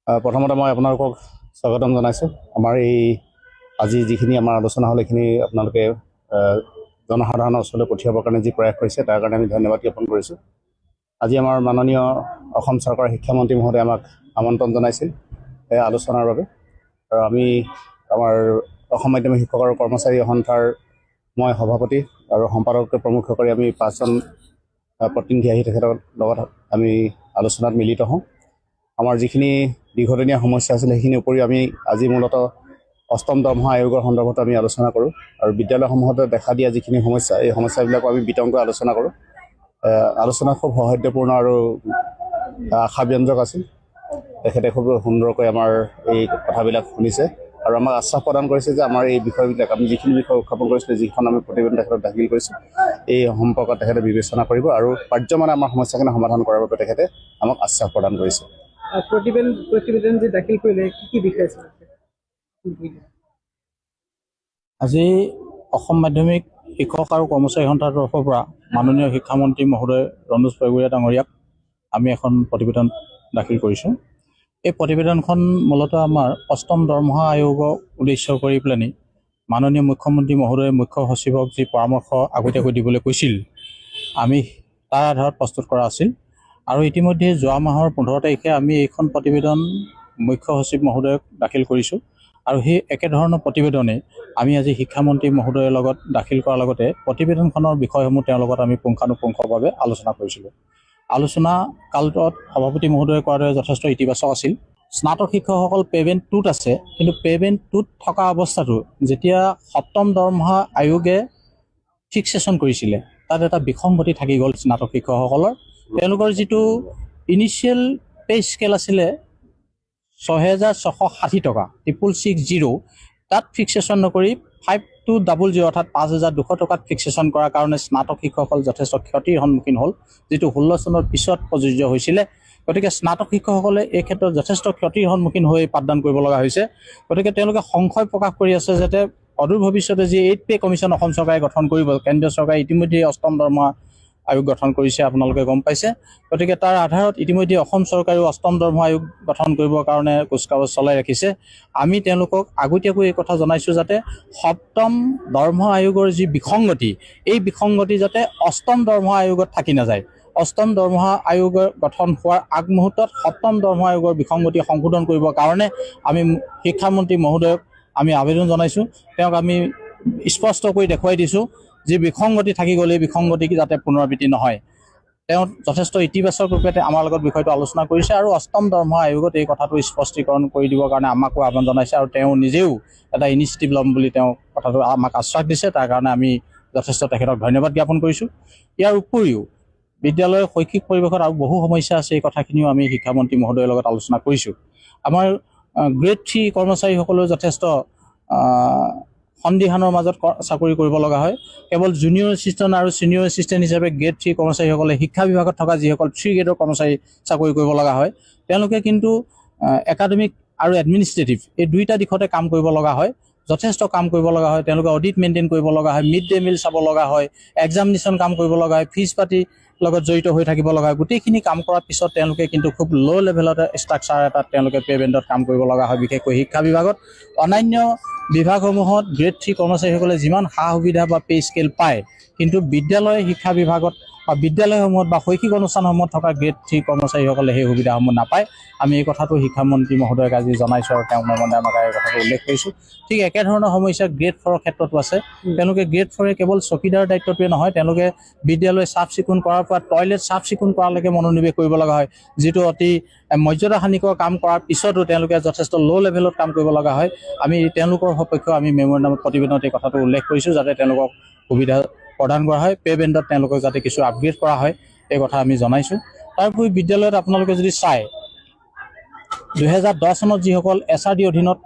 প্ৰথমতে মই আপোনালোকক স্বাগতম জনাইছোঁ। আমাৰ এই আজি যিখিনি আমাৰ আলোচনা হ'ল এইখিনি আপোনালোকে জনসাধাৰণৰ ওচৰলৈ পঠিয়াবৰ কাৰণে যি প্ৰয়াস কৰিছে তাৰ কাৰণে আমি ধন্যবাদ জ্ঞাপন কৰিছোঁ। আজি আমাৰ মাননীয় অসম চৰকাৰৰ শিক্ষামন্ত্ৰী মহোদয়ে আমাক আমন্ত্ৰণ জনাইছিল এই আলোচনাৰ বাবে, আৰু আমি আমাৰ অসম মাধ্যমিক শিক্ষক আৰু কৰ্মচাৰী সন্থাৰ মই সভাপতি আৰু সম্পাদককে প্ৰমুখ কৰি আমি 5জন প্ৰতিনিধি আহি তেখেতৰ লগত আমি আলোচনাত মিলিত হওঁ। আমাৰ যিখিনি দীৰ্ঘদিনীয়া সমস্যা আছিল সেইখিনিৰ উপৰিও আমি আজি মূলতঃ অষ্টম দৰমহা আয়োগৰ সন্দৰ্ভত আমি আলোচনা কৰোঁ, আৰু বিদ্যালয়সমূহত দেখা দিয়া যিখিনি সমস্যা এই সমস্যাবিলাকো আমি বিতংকৈ আলোচনা কৰোঁ। আলোচনা খুব সৌহাৰ্দ্যপূৰ্ণ আৰু আশাব্যঞ্জক আছিল। তেখেতে খুব সুন্দৰকৈ আমাৰ এই কথাবিলাক শুনিছে আৰু আমাক আশ্বাস প্ৰদান কৰিছে যে আমাৰ এই বিষয়বিলাক আমি যিখিনি বিষয় উত্থাপন কৰিছিলোঁ, যিখন আমি প্ৰতিবেদন তেখেতক দাখিল কৰিছোঁ, এই সম্পৰ্কত তেখেতে বিবেচনা কৰিব আৰু পাৰ্যমানে আমাৰ সমস্যাখিনি সমাধান কৰাৰ বাবে তেখেতে আমাক আশ্বাস প্ৰদান কৰিছে। প্ৰতিবেদন যে দাখিল কৰিলে কি বিষয় আছে? আজি অসম মাধ্যমিক শিক্ষক আৰু কৰ্মচাৰী সন্থাৰ তৰফৰ পৰা মাননীয় শিক্ষামন্ত্ৰী মহোদয় ৰণোজ পেগুৰীয়া ডাঙৰীয়াক আমি এখন প্ৰতিবেদন দাখিল কৰিছোঁ। এই প্ৰতিবেদনখন মূলতঃ আমাৰ অষ্টম দৰমহা আয়োগক উদ্দেশ্য কৰি পেলানি মাননীয় মুখ্যমন্ত্ৰী মহোদয়ে মুখ্য সচিবক যি পৰামৰ্শ আগতীয়াকৈ দিবলৈ কৈছিল, আমি তাৰ আধাৰত প্ৰস্তুত কৰা আছিল। আৰু ইতিমধ্যে যোৱা মাহৰ 15 তাৰিখে আমি এইখন প্ৰতিবেদন মুখ্য সচিব মহোদয়ক দাখিল কৰিছোঁ, আৰু সেই একেধৰণৰ প্ৰতিবেদনে আমি আজি শিক্ষামন্ত্ৰী মহোদয়ৰ লগত দাখিল কৰাৰ লগতে প্ৰতিবেদনখনৰ বিষয়সমূহ তেওঁৰ লগত আমি পুংখানুপুংখভাৱে আলোচনা কৰিছিলোঁ। আলোচনা কালটোত সভাপতি মহোদয়ে কোৱাৰ দৰে যথেষ্ট ইতিবাচক আছিল। স্নাতক শিক্ষকসকল পে'মেণ্ট 2ত আছে, কিন্তু পে'মেণ্ট 2ত থকা অৱস্থাটো যেতিয়া সপ্তম দৰমহা আয়োগে ফিক্সেশ্যন কৰিছিলে তাত এটা বিসংগতি থাকি গ'ল। স্নাতক শিক্ষকসকলৰ তেওঁলোকৰ যিটো ইনিচিয়েল পে স্কেল আছিলে 6,660 টকা 6,660, তাত ফিক্সেশ্যন নকৰি 5,200 অৰ্থাৎ 5,200 টকাত ফিক্সেশ্যন কৰাৰ কাৰণে স্নাতক শিক্ষকসকল যথেষ্ট ক্ষতিৰ সন্মুখীন হ'ল, যিটো 16 চনৰ পিছত প্ৰযোজ্য হৈছিলে। গতিকে স্নাতক শিক্ষকসকলে এই ক্ষেত্ৰত যথেষ্ট ক্ষতিৰ সন্মুখীন হৈ পাঠদান কৰিব লগা হৈছে। গতিকে তেওঁলোকে সংশয় প্ৰকাশ কৰি আছে যাতে অদূৰ ভৱিষ্যতে যি 8 পে কমিশ্যন অসম চৰকাৰে গঠন কৰিব, কেন্দ্ৰীয় চৰকাৰে ইতিমধ্যে অষ্টম দৰমহা আয়োগ গঠন কৰিছে, আপোনালোকে গম পাইছে। গতিকে তাৰ আধাৰত ইতিমধ্যে অসম চৰকাৰেও অষ্টম দৰমহা আয়োগ গঠন কৰিবৰ কাৰণে কুচকাৱাজ চলাই ৰাখিছে। আমি তেওঁলোকক আগতীয়াকৈ এই কথা জনাইছোঁ যাতে সপ্তম দৰমহা আয়োগৰ যি বিসংগতি, এই বিসংগতি যাতে অষ্টম দৰমহা আয়োগত থাকি নাযায়। অষ্টম দৰমহা আয়োগৰ গঠন হোৱাৰ আগমুহূৰ্তত সপ্তম দৰমহা আয়োগৰ বিসংগতি সংশোধন কৰিবৰ কাৰণে আমি শিক্ষামন্ত্ৰী মহোদয়ক আমি আবেদন জনাইছোঁ। তেওঁক আমি স্পষ্টকৈ দেখুৱাই দিছোঁ যি বিসংগতি থাকি গ'লে এই বিসংগতি যাতে পুনৰাবৃত্তি নহয়। তেওঁ যথেষ্ট ইতিবাচক ৰূপে আমাৰ লগত বিষয়টো আলোচনা কৰিছে আৰু অষ্টম দৰমহা আয়োগত এই কথাটো স্পষ্টীকৰণ কৰি দিবৰ কাৰণে আমাকো আহ্বান জনাইছে, আৰু তেওঁ নিজেও এটা ইনিচিয়েটিভ ল'ম বুলি তেওঁ কথাটো আমাক আশ্বাস দিছে। তাৰ কাৰণে আমি যথেষ্ট তেখেতক ধন্যবাদ জ্ঞাপন কৰিছোঁ। ইয়াৰ উপৰিও বিদ্যালয়ৰ শৈক্ষিক পৰিৱেশত আৰু বহু সমস্যা আছে, এই কথাখিনিও আমি শিক্ষামন্ত্ৰী মহোদয়ৰ লগত আলোচনা কৰিছোঁ। আমাৰ গ্ৰেড 3 কৰ্মচাৰীসকলেও যথেষ্ট সন্দিহানৰ মাজত চাকৰি কৰিব লগা হয়। কেৱল জুনিয়ৰ এছিষ্টেণ্ট আৰু ছিনিয়ৰ এছিষ্টেণ্ট হিচাপে গ্ৰেড 3 কৰ্মচাৰীসকলে শিক্ষা বিভাগত থকা যিসকল 3 গ্ৰেডৰ কৰ্মচাৰী চাকৰি কৰিব লগা হয়, তেওঁলোকে কিন্তু একাডেমিক আৰু এডমিনিষ্ট্ৰেটিভ এই দুইটা দিশতে কাম কৰিব লগা হয়, যথেষ্ট কাম কৰিব লগা হয়। তেওঁলোকে অডিট মেইনটেইন কৰিব লগা হয়, মিড ডে মিল চাব লগা হয়, এক্সামিনেশ্যন কাম কৰিব লগা হয়, ফিজ পাতি লগত জড়িত হৈ থাকিব লগা হয়। গোটেইখিনি কাম কৰাৰ পিছত তেওঁলোকে কিন্তু খুব ল' লেভেলতে ষ্ট্ৰাকচাৰ এটাত তেওঁলোকে পে'মেণ্টত কাম কৰিব লগা হয়। বিশেষকৈ শিক্ষা বিভাগত অন্যান্য বিভাগসমূহত গ্ৰেড 3 কৰ্মচাৰীসকলে যিমান সা সুবিধা বা পে স্কেল পায়, কিন্তু বিদ্যালয় শিক্ষা বিভাগত বা বিদ্যালয়সমূহত বা শৈক্ষিক অনুষ্ঠানসমূহত থকা গ্ৰেড 3 কৰ্মচাৰীসকলে সেই সুবিধাসমূহ নাপায়। আমি এই কথাটো শিক্ষামন্ত্ৰী মহোদয়ক আজি জনাইছোঁ আৰু তেওঁ মৰ্মে আমাক এই কথাটো উল্লেখ কৰিছোঁ। ঠিক একেধৰণৰ সমস্যা গ্ৰেড 4ৰ ক্ষেত্ৰতো আছে। তেওঁলোকে গ্ৰেড 4 কেৱল চকীদাৰ দায়িত্বটোৱে নহয়, তেওঁলোকে বিদ্যালয় চাফ চিকুণ কৰাৰ পৰা টয়লেট চাফ চিকুণ কৰালৈকে মনোনিৱেশ কৰিব লগা হয়, যিটো অতি মৰ্যাদাহানিকৰ কাম কৰাৰ পিছতো তেওঁলোকে যথেষ্ট ল' লেভেলত কাম কৰিব লগা হয়। আমি তেওঁলোকৰ সপক্ষেও আমি মেম'ৰেণ্ডামত প্ৰতিবেদনত এই কথাটো উল্লেখ কৰিছোঁ যাতে তেওঁলোকক সুবিধা প্ৰদান কৰা হয়, পে'মেণ্টত তেওঁলোকক যাতে কিছু আপগ্ৰেড কৰা হয়, এই কথা আমি জনাইছোঁ। তাৰোপৰি বিদ্যালয়ত আপোনালোকে যদি চায় 2010 চনত যিসকল SRD অধীনত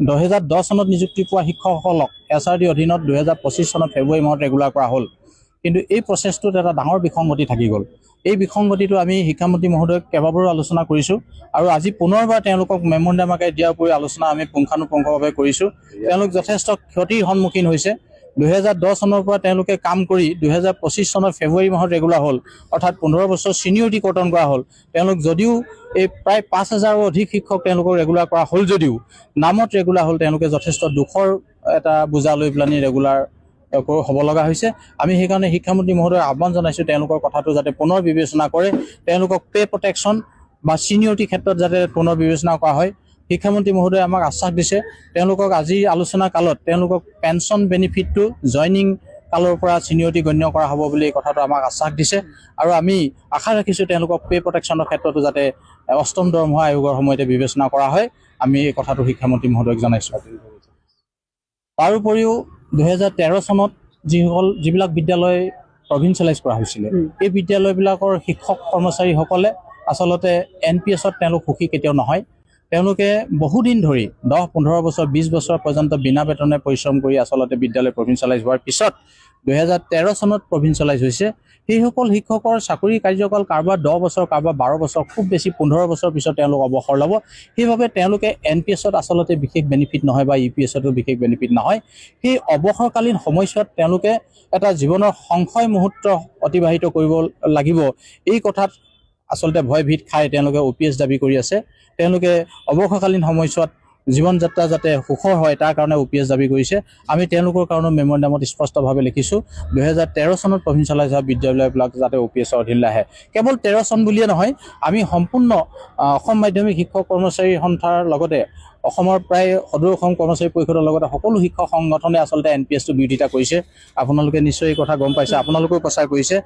2010 চনত নিযুক্তি পোৱা শিক্ষকসকলক SRD অধীনত 2025 চনত ফেব্ৰুৱাৰী মাহত ৰেগুলাৰ কৰা হ'ল, কিন্তু এই প্ৰচেছটোত এটা ডাঙৰ বিসংগতি থাকি গ'ল। এই বিসংগতিটো আমি শিক্ষামন্ত্ৰী মহোদয়ক কেইবাবাৰো আলোচনা কৰিছোঁ, আৰু আজি পুনৰবাৰ তেওঁলোকক মেম'ৰেণ্ডাম আকাৰে দিয়াৰ উপৰি আলোচনা আমি পুংখানুপুংখভাৱে কৰিছোঁ। তেওঁলোক যথেষ্ট ক্ষতিৰ সন্মুখীন হৈছে। 2010 চনৰ পৰা তেওঁলোকে কাম কৰি 2025 চনৰ ফেব্ৰুৱাৰী মাহত ৰেগুলাৰ হ'ল, অৰ্থাৎ 15 বছৰ ছিনিয়ৰিটি কৰ্তন কৰা হ'ল। তেওঁলোক যদিও এই প্ৰায় 5,000ৰো অধিক শিক্ষক তেওঁলোকক ৰেগুলাৰ কৰা হ'ল যদিও নামত ৰেগুলাৰ হ'ল, তেওঁলোকে যথেষ্ট দুখৰ এটা বোজা লৈ পেলানি ৰেগুলাৰ হ'ব লগা হৈছে। আমি সেইকাৰণে শিক্ষামন্ত্ৰী মহোদয়ক আহ্বান জনাইছোঁ তেওঁলোকৰ কথাটো যাতে পুনৰ বিবেচনা কৰে, তেওঁলোকক পে প্ৰটেকশ্যন বা ছিনিয়ৰিটি ক্ষেত্ৰত যাতে পুনৰ বিবেচনা কৰা হয়। শিক্ষামন্ত্ৰী মহোদয়ে আমাক আশ্বাস দিছে তেওঁলোকক আজি আলোচনা কালত তেওঁলোকক পেঞ্চন বেনিফিটটো জইনিং কালৰ পৰা ছিনিয়ৰিটি গণ্য কৰা হ'ব বুলি এই কথাটো আমাক আশ্বাস দিছে। আৰু আমি আশা ৰাখিছোঁ তেওঁলোকক পে প্ৰটেকশ্যনৰ ক্ষেত্ৰতো যাতে 8ম দৰমহা আয়োগৰ সময়তে বিবেচনা কৰা হয়। আমি এই কথাটো শিক্ষামন্ত্ৰী মহোদয়ক জনাইছোঁ। তাৰোপৰিও 2013 চনত যিবিলাক বিদ্যালয় প্ৰভিঞ্চিয়েলাইজ কৰা হৈছিলে, এই বিদ্যালয়বিলাকৰ শিক্ষক কৰ্মচাৰীসকলে আচলতে NPS-ত তেওঁলোক সুখী কেতিয়াও নহয়। তেওঁলোকে বহুদিন ধৰি 10-15 বছৰ 20 বছৰ পৰ্যন্ত বিনা বেতনে পৰিশ্ৰম কৰি আচলতে বিদ্যালয় প্ৰভিঞ্চিয়েলাইজ হোৱাৰ পিছত 2013 চনত প্ৰভিঞ্চিয়েলাইজ হৈছে। সেইসকল শিক্ষকৰ চাকৰি কাৰ্যকাল কাৰোবাৰ 10 বছৰ, কাৰোবাৰ 12 বছৰ, খুব বেছি 15 বছৰ পিছত তেওঁলোক অৱসৰ ল'ব। সেইবাবে তেওঁলোকে NPS-ত আচলতে বিশেষ বেনিফিট নহয় বা UPS-তো বিশেষ বেনিফিট নহয়। সেই অৱসৰকালীন সময়ছোৱাত তেওঁলোকে এটা জীৱনৰ সংশয় মুহূৰ্ত অতিবাহিত কৰিব লাগিব, এই কথাত আচলতে ভয় ভীত খাই তেওঁলোকে OPS দাবী কৰি আছে। তেওঁলোকে অৱসৰকালীন সময়ছোৱাত জীৱন যাত্ৰা যাতে সুখৰ হয় তাৰ কাৰণে OPS দাবী কৰিছে। আমি তেওঁলোকৰ কাৰণে মেম'ৰেণ্ডামত স্পষ্টভাৱে লিখিছোঁ 2013 চনত প্ৰভিঞ্চিয়েলাইজ হোৱা বিদ্যালয়বিলাক যাতে OPS-ৰ অধীনলৈ আহে। কেৱল 13 চন বুলিয়ে নহয়, আমি সম্পূৰ্ণ অসম মাধ্যমিক শিক্ষক কৰ্মচাৰী সন্থাৰ লগতে অসমৰ প্ৰায় সদৌ অসম কৰ্মচাৰী পৰিষদৰ লগতে সকলো শিক্ষক সংগঠনে আচলতে NPS-টো বিৰোধিতা কৰিছে। আপোনালোকে নিশ্চয় এই কথা গম পাইছে, আপোনালোকেও প্ৰচাৰ কৰিছে।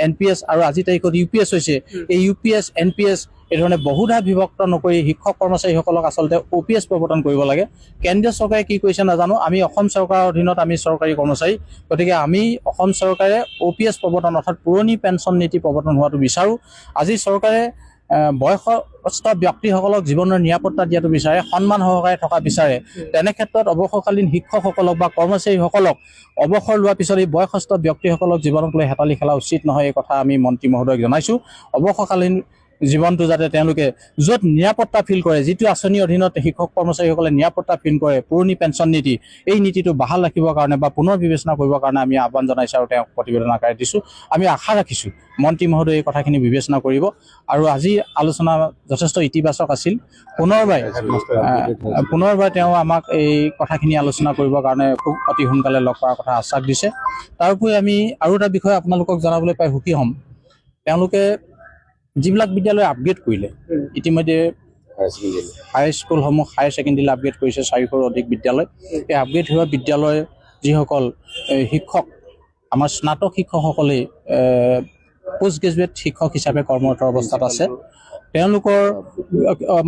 NPS আৰু আজি তাৰিখত UPS হৈছে। এই UPS NPS এই ধৰণে বহুধা বিভক্ত নকৰি শিক্ষক কৰ্মচাৰীসকলক আচলতে OPS প্ৰৱৰ্তন কৰিব লাগে। কেন্দ্ৰীয় চৰকাৰে কি কৰিছে নাজানো, আমি অসম চৰকাৰৰ অধীনত আমি চৰকাৰী কৰ্মচাৰী, গতিকে আমি অসম চৰকাৰে OPS প্ৰৱৰ্তন অৰ্থাৎ পুৰণি পেঞ্চন নীতি প্ৰৱৰ্তন হোৱাটো বিচাৰোঁ। আজি চৰকাৰে বয়সস্থ ব্যক্তিসকলক জীৱনৰ নিৰাপত্তা দিয়াটো বিচাৰে, সন্মান সহকাৰে থকা বিচাৰে। তেনে ক্ষেত্ৰত অৱসৰকালীন শিক্ষকসকলক বা কৰ্মচাৰীসকলক অৱসৰ লোৱাৰ পিছত এই বয়সস্থ ব্যক্তিসকলক জীৱনক লৈ হেতালি খেলা উচিত নহয়, এই কথা আমি মন্ত্ৰী মহোদয়ক জনাইছোঁ। অৱসৰকালীন জীৱনটো যাতে তেওঁলোকে য'ত নিৰাপত্তা ফিল কৰে, যিটো আঁচনিৰ অধীনত শিক্ষক কৰ্মচাৰীসকলে নিৰাপত্তা ফিল কৰে, পুৰণি পেঞ্চন নীতি, এই নীতিটো বাহাল ৰাখিবৰ কাৰণে বা পুনৰ বিবেচনা কৰিবৰ কাৰণে আমি আহ্বান জনাইছোঁ আৰু তেওঁক প্ৰতিবেদন আকাৰে দিছোঁ। আমি আশা ৰাখিছোঁ মন্ত্ৰী মহোদয়ে এই কথাখিনি বিবেচনা কৰিব। আৰু আজি আলোচনা যথেষ্ট ইতিবাচক আছিল। পুনৰবাৰ তেওঁ আমাক এই কথাখিনি আলোচনা কৰিবৰ কাৰণে খুব অতি সোনকালে লগ কৰাৰ কথা আশ্বাস দিছে। তাৰোপৰি আমি আৰু এটা বিষয় আপোনালোকক জনাবলৈ পাই সুখী হ'ম। তেওঁলোকে যিবিলাক বিদ্যালয় আপগ্ৰেড কৰিলে, ইতিমধ্যে হাই স্কুলসমূহ হায়াৰ ছেকেণ্ডেৰীলৈ আপগ্ৰেড কৰিছে 400ৰো অধিক বিদ্যালয়। এই আপগ্ৰেড হোৱা বিদ্যালয়ৰ যিসকল শিক্ষক, আমাৰ স্নাতক শিক্ষকসকলেই পোষ্ট গ্ৰেজুৱেট শিক্ষক হিচাপে কৰ্মৰত অৱস্থাত আছে, তেওঁলোকৰ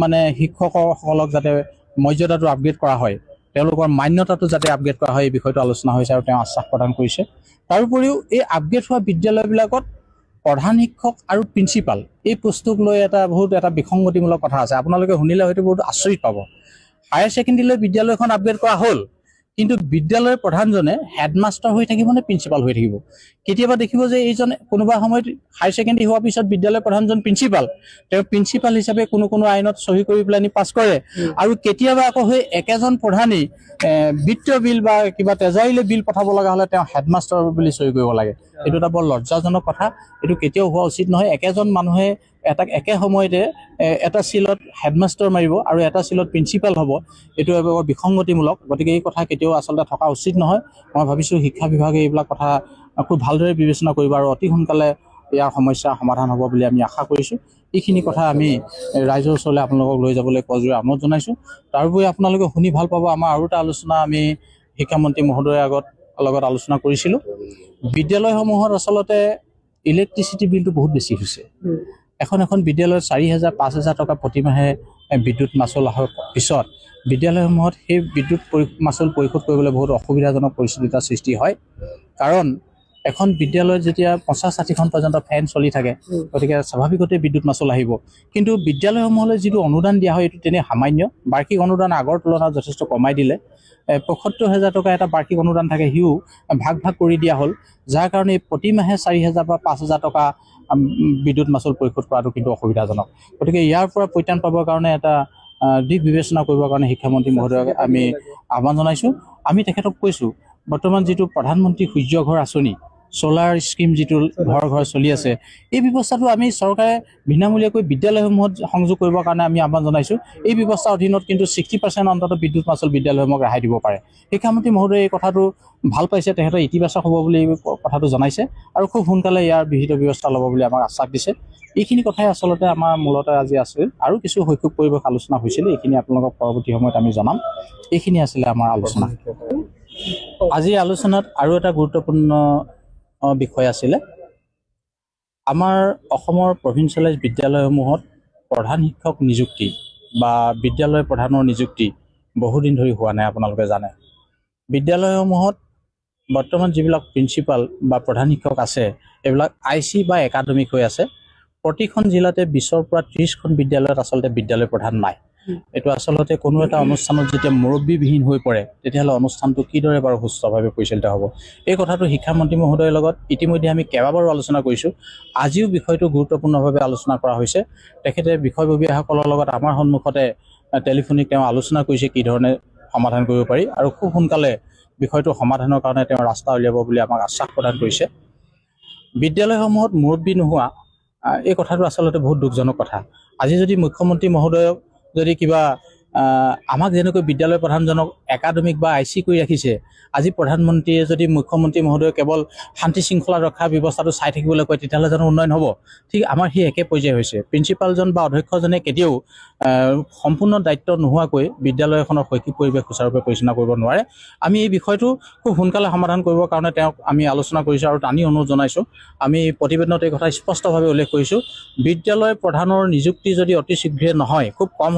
মানে শিক্ষকসকলক যাতে মৰ্যাদাটো আপগ্ৰেড কৰা হয়, তেওঁলোকৰ মান্যতাটো যাতে আপগ্ৰেড কৰা হয়, এই বিষয়টো আলোচনা হৈছে আৰু তেওঁ আশ্বাস প্ৰদান কৰিছে। তাৰোপৰিও এই আপগ্ৰেড হোৱা বিদ্যালয়বিলাকত প্ৰধান শিক্ষক আৰু প্ৰিন্সিপাল এই পোষ্টটোক লৈ এটা বিসংগতিমূলক কথা আছে। আপোনালোকে শুনিলে হয়তো বহুত আচৰিত পাব। হায়াৰ ছেকেণ্ডেৰীলৈ বিদ্যালয়খন আপগ্ৰেড কৰা হ'ল, কিন্তু বিদ্যালয়ৰ প্ৰধানজনে হেডমাষ্টাৰ হৈ থাকিব নে প্ৰিন্সিপাল হৈ থাকিব? কেতিয়াবা দেখিব যে এইজন কোনোবা সময়ত হায়াৰ ছেকেণ্ডেৰী হোৱাৰ পিছত বিদ্যালয়ৰ প্ৰধানজন প্ৰিন্সিপাল, তেওঁ প্ৰিন্সিপাল হিচাপে কোনো আইনত চহী কৰি পেলাই পাছ কৰে। আৰু কেতিয়াবা আকৌ সেই একেজন প্ৰধানেই বিত্তীয় বিল বা কিবা তেজাৰীলৈ বিল পঠাব লগা হ'লে তেওঁ হেডমাষ্টাৰ বুলি চহী কৰিব লাগে। এইটো এটা বৰ লজ্জাজনক কথা, এইটো কেতিয়াও হোৱা উচিত নহয়। একেজন মানুহে একে সময়তে এটা চিলত হেডমাষ্টাৰ মাৰিব আৰু এটা চিলত প্ৰিন্সিপাল হ'ব, এইটো বৰ বিসংগতিমূলক। গতিকে এই কথা কেতিয়াও আচলতে থকা উচিত নহয়। মই ভাবিছোঁ শিক্ষা বিভাগে এইবিলাক কথা খুব ভালদৰে বিবেচনা কৰিব আৰু অতি সোনকালে ইয়াৰ সমস্যা সমাধান হ'ব বুলি আমি আশা কৰিছোঁ। এইখিনি কথা আমি ৰাইজৰ ওচৰলৈ আপোনালোকক লৈ যাবলৈ কলজোৰে আমোদ জনাইছোঁ। তাৰোপৰি আপোনালোকে শুনি ভাল পাব, আমাৰ আৰু এটা আলোচনা আমি শিক্ষামন্ত্ৰী মহোদয়ৰ লগত আলোচনা কৰিছিলোঁ। বিদ্যালয়সমূহত আচলতে ইলেক্ট্ৰিচিটি বিলটো বহুত বেছি হৈছে। এখন বিদ্যালয়ত 4,000-5,000 টকা প্ৰতিমাহে বিদ্যুৎ মাচুল অহাৰ পিছত বিদ্যালয়সমূহত সেই বিদ্যুৎ মাচুল পৰিশোধ কৰিবলৈ বহুত অসুবিধাজনক পৰিস্থিতিৰ সৃষ্টি হয়। কাৰণ এখন বিদ্যালয়ত যেতিয়া 50-60খন পৰ্যন্ত ফেন চলি থাকে, গতিকে স্বাভাৱিকতে বিদ্যুৎ মাচুল আহিব। কিন্তু বিদ্যালয়সমূহলৈ যিটো অনুদান দিয়া হয়, এইটো তেনেই সামান্য। বাৰ্ষিক অনুদান আগৰ তুলনাত যথেষ্ট কমাই দিলে। 75,000 টকা এটা বাৰ্ষিক অনুদান থাকে, সিও ভাগ কৰি দিয়া হ'ল, যাৰ কাৰণে প্ৰতিমাহে 4,000 বা 5,000 টকা বিদ্যুৎ মাচুল পৰিশোধ কৰাটো কিন্তু অসুবিধাজনক। গতিকে ইয়াৰ পৰা পৰিত্ৰাণ পাবৰ কাৰণে এটা দিশ বিবেচনা কৰিবৰ কাৰণে শিক্ষামন্ত্ৰী মহোদয়ক আমি আহ্বান জনাইছোঁ। আমি তেখেতক কৈছোঁ বৰ্তমান যিটো প্ৰধানমন্ত্ৰী সূৰ্য ঘৰ আঁচনি সোলাৰ স্কিম যিটো ঘৰ ঘৰ চলি আছে, এই ব্যৱস্থাটো আমি চৰকাৰে বিনামূলীয়াকৈ বিদ্যালয়সমূহত সংযোগ কৰিবৰ কাৰণে আমি আহ্বান জনাইছোঁ। এই ব্যৱস্থাৰ অধীনত কিন্তু 60% অন্তত বিদ্যুৎ মাচুল বিদ্যালয়সমূহক ৰেহাই দিব পাৰে। শিক্ষামন্ত্ৰী মহোদয়ে এই কথাটো ভাল পাইছে, তেখেতৰ ইতিবাচক হ'ব বুলি কথাটো জনাইছে আৰু খুব সোনকালে ইয়াৰ বিহিত ব্যৱস্থা ল'ব বুলি আমাক আশ্বাস দিছে। এইখিনি কথাই আচলতে আমাৰ মূলতে আজি আছিল, আৰু কিছু শৈক্ষিক পৰিৱেশ আলোচনা হৈছিলে, এইখিনি আপোনালোকক পৰৱৰ্তী সময়ত আমি জনাম। এইখিনি আছিলে আমাৰ আলোচনা। আজিৰ আলোচনাত আৰু এটা গুৰুত্বপূৰ্ণ বিষয় আছিলে, আমাৰ অসমৰ প্ৰভিঞ্চিয়েলাইজ বিদ্যালয়সমূহত প্ৰধান শিক্ষক নিযুক্তি বা বিদ্যালয় প্ৰধানৰ নিযুক্তি বহুদিন ধৰি হোৱা নাই। আপোনালোকে জানে বিদ্যালয়সমূহত বৰ্তমান যিবিলাক প্ৰিন্সিপাল বা প্ৰধান শিক্ষক আছে, এইবিলাক IC বা একাডেমিক হৈ আছে। প্ৰতিখন জিলাতে 20ৰ পৰা 30খন বিদ্যালয়ত আচলতে বিদ্যালয় প্ৰধান নাই। এইটো আচলতে কোনো এটা অনুষ্ঠানত যেতিয়া মুৰব্বীবিহীন হৈ পৰে, তেতিয়াহ'লে অনুষ্ঠানটো কিদৰে বাৰু সুস্থভাৱে পৰিচালিত হ'ব? এই কথাটো শিক্ষামন্ত্ৰী মহোদয়ৰ লগত ইতিমধ্যে আমি কেইবাবাৰো আলোচনা কৰিছোঁ। আজিও বিষয়টো গুৰুত্বপূৰ্ণভাৱে আলোচনা কৰা হৈছে। তেখেতে বিষয়ববীয়াসকলৰ লগত আমাৰ সন্মুখতে টেলিফোনিক তেওঁ আলোচনা কৰিছে কি ধৰণে সমাধান কৰিব পাৰি, আৰু খুব সোনকালে বিষয়টো সমাধানৰ কাৰণে তেওঁ ৰাস্তা উলিয়াব বুলি আমাক আশ্বাস প্ৰদান কৰিছে। বিদ্যালয়সমূহত মুৰব্বী নোহোৱা এই কথাটো আচলতে বহুত দুখজনক কথা। আজি যদি মুখ্যমন্ত্ৰী মহোদয়ক যদি কিবা আমাক যেনেকৈ বিদ্যালয় প্ৰধানজনক একাডেমিক বা IC কৰি ৰাখিছে, আজি প্ৰধানমন্ত্ৰীয়ে যদি মুখ্যমন্ত্ৰী মহোদয়ে কেৱল শান্তি শৃংখলা ৰক্ষা ব্যৱস্থাটো চাই থাকিবলৈ কয়, তেতিয়াহ'লে জানো উন্নয়ন হ'ব? ঠিক আমাৰ সেই একে পৰ্যায় হৈছে। প্ৰিন্সিপালজন বা অধ্যক্ষজনে কেতিয়াও সম্পূৰ্ণ দায়িত্ব নোহোৱাকৈ বিদ্যালয় এখনৰ শৈক্ষিক পৰিৱেশ সুচাৰুৰূপে পৰিচালনা কৰিব নোৱাৰে। আমি এই বিষয়টো খুব সোনকালে সমাধান কৰিবৰ কাৰণে তেওঁক আমি আলোচনা কৰিছোঁ আৰু টানি অনুৰোধ জনাইছোঁ। আমি প্ৰতিবেদনত এই কথা স্পষ্টভাৱে উল্লেখ কৰিছোঁ, বিদ্যালয় প্ৰধানৰ নিযুক্তি যদি অতি শীঘ্ৰে নহয়, খুব কম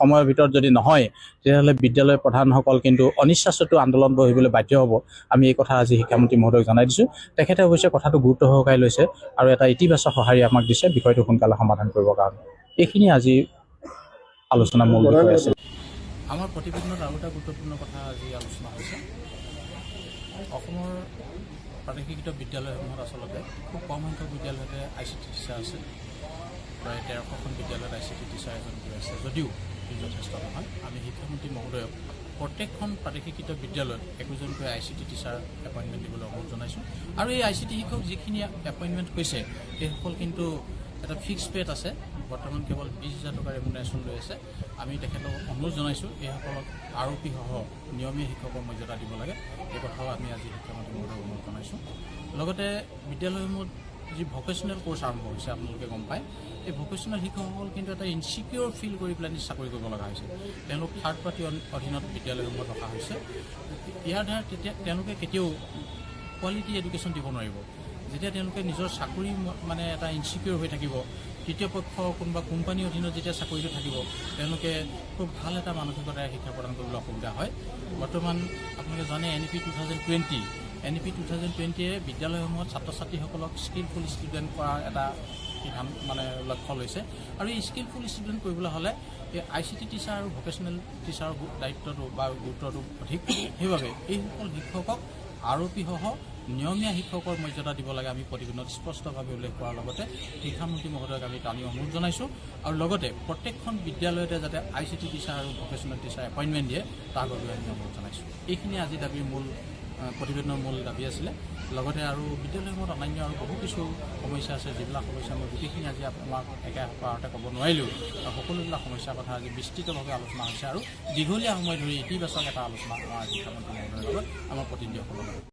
সময়ৰ ভিতৰত যদি নহয়, তেতিয়াহ'লে বিদ্যালয় প্ৰধানসকল কিন্তু অনিচ্ছাসত্ত্বেও আন্দোলন বহিবলৈ বাধ্য হ'ব। আমি এই কথা আজি শিক্ষামন্ত্ৰী মহোদয়ক জনাই দিছোঁ। তেখেতে অৱশ্যে কথাটো গুৰুত্ব সহকাৰে লৈছে আৰু এটা ইতিবাচক সঁহাৰি আমাক দিছে বিষয়টো সোনকালে সমাধান কৰিবৰ কাৰণে। এইখিনি আজি আলোচনা মূল বিষয় আছে। আমাৰ প্ৰতিবেদনত আৰু এটা গুৰুত্বপূৰ্ণ কথা আজি আলোচনা হৈছে, অসমৰ প্ৰাদেশিক বিদ্যালয়সমূহত আচলতে খুব কম সংখ্যক বিদ্যালয়তে ICT টিচাৰ আছে। প্ৰায় 1300খন বিদ্যালয়ত ICT টিচাৰ এজন আছে, যদিও ই যথেষ্ট নহয়। আমি শিক্ষামন্ত্ৰী মহোদয়ক প্ৰত্যেকখন প্ৰাদেশিক বিদ্যালয়ত একোজনকৈ ICT টিচাৰ এপইণ্টমেণ্ট দিবলৈ অনুৰোধ জনাইছোঁ। আৰু এই ICT শিক্ষক যিখিনি এপইণ্টমেণ্ট হৈছে, সেইসকল কিন্তু এটা ফিক্স পে'ত আছে। বৰ্তমান কেৱল 20,000 টকাৰ ৰেমুনেশ্যন লৈ আছে। আমি তেখেতক অনুৰোধ জনাইছোঁ, এইসকলক আৰক্ষী সহ নিয়মীয়া শিক্ষকৰ মৰ্যাদা দিব লাগে। এই কথাও আমি আজি শিক্ষামন্ত্ৰী মহোদয়ক অনুৰোধ জনাইছোঁ। লগতে বিদ্যালয়সমূহত যি ভকেশ্যনেল কোৰ্চ আৰম্ভ হৈছে, আপোনালোকে গম পায়, এই ভকেশ্যনেল শিক্ষকসকল কিন্তু এটা ইনচিকিউৰ ফিল কৰি পেলাই চাকৰি কৰিব লগা হৈছে। তেওঁলোক থাৰ্ড পাৰ্টিৰ অধীনত বিদ্যালয়সমূহত ৰখা হৈছে। ইয়াৰ দ্বাৰা তেওঁলোকে কেতিয়াও কোৱালিটি এডুকেশ্যন দিব নোৱাৰিব। যেতিয়া তেওঁলোকে নিজৰ চাকৰি মানে এটা ইনচিকিউৰ হৈ থাকিব, তৃতীয় পক্ষ কোনোবা কোম্পানীৰ অধীনত যেতিয়া চাকৰিটো থাকিব, তেওঁলোকে খুব ভাল এটা মানসিকতাৰে শিক্ষা প্ৰদান কৰিবলৈ অসুবিধা হয়। বৰ্তমান আপোনালোকে জানে NEP 2020 বিদ্যালয়সমূহত ছাত্ৰ ছাত্ৰীসকলক স্কিলফুল ষ্টুডেণ্ট কৰাৰ এটা মানে লক্ষ্য লৈছে। আৰু এই স্কিলফুল ষ্টুডেণ্ট কৰিবলৈ হ'লে এই ICT টিচাৰ আৰু ভকেশ্যনেল টিচাৰৰ দায়িত্বটো বা গুৰুত্বটো অধিক। সেইবাবে এইসকল শিক্ষকক আৰক্ষীসহ নিয়মীয়া শিক্ষকৰ মৰ্যাদা দিব লাগে। আমি প্ৰতিবেদনত স্পষ্টভাৱে উল্লেখ কৰাৰ লগতে শিক্ষামন্ত্ৰী মহোদয়ক আমি টানি অনুৰোধ জনাইছোঁ। আৰু লগতে প্ৰত্যেকখন বিদ্যালয়তে যাতে ICT টিচাৰ আৰু ভকেশ্যনেল টিচাৰ এপইণ্টমেণ্ট দিয়ে, তাৰ বাবে আমি অনুৰোধ জনাইছোঁ। এইখিনি আজি দাবীৰ প্ৰতিবেদনৰ মূল দাবী আছিলে। লগতে আৰু বিদ্যালয়সমূহত অন্যান্য আৰু বহু কিছু সমস্যা আছে, যিবিলাক সমস্যা মই গোটেইখিনি আজি আপোনাক একেবাৰতে ক'ব নোৱাৰিলোঁ। আৰু সকলোবিলাক সমস্যাৰ কথা আজি বিস্তৃতভাৱে আলোচনা হৈছে আৰু দীঘলীয়া সময় ধৰি ইতিবাচক এটা আলোচনা আমাৰ শিক্ষামন্ত্ৰী মহোদয়ৰ লগত আমাৰ প্ৰতিনিধিসকলৰ লগত।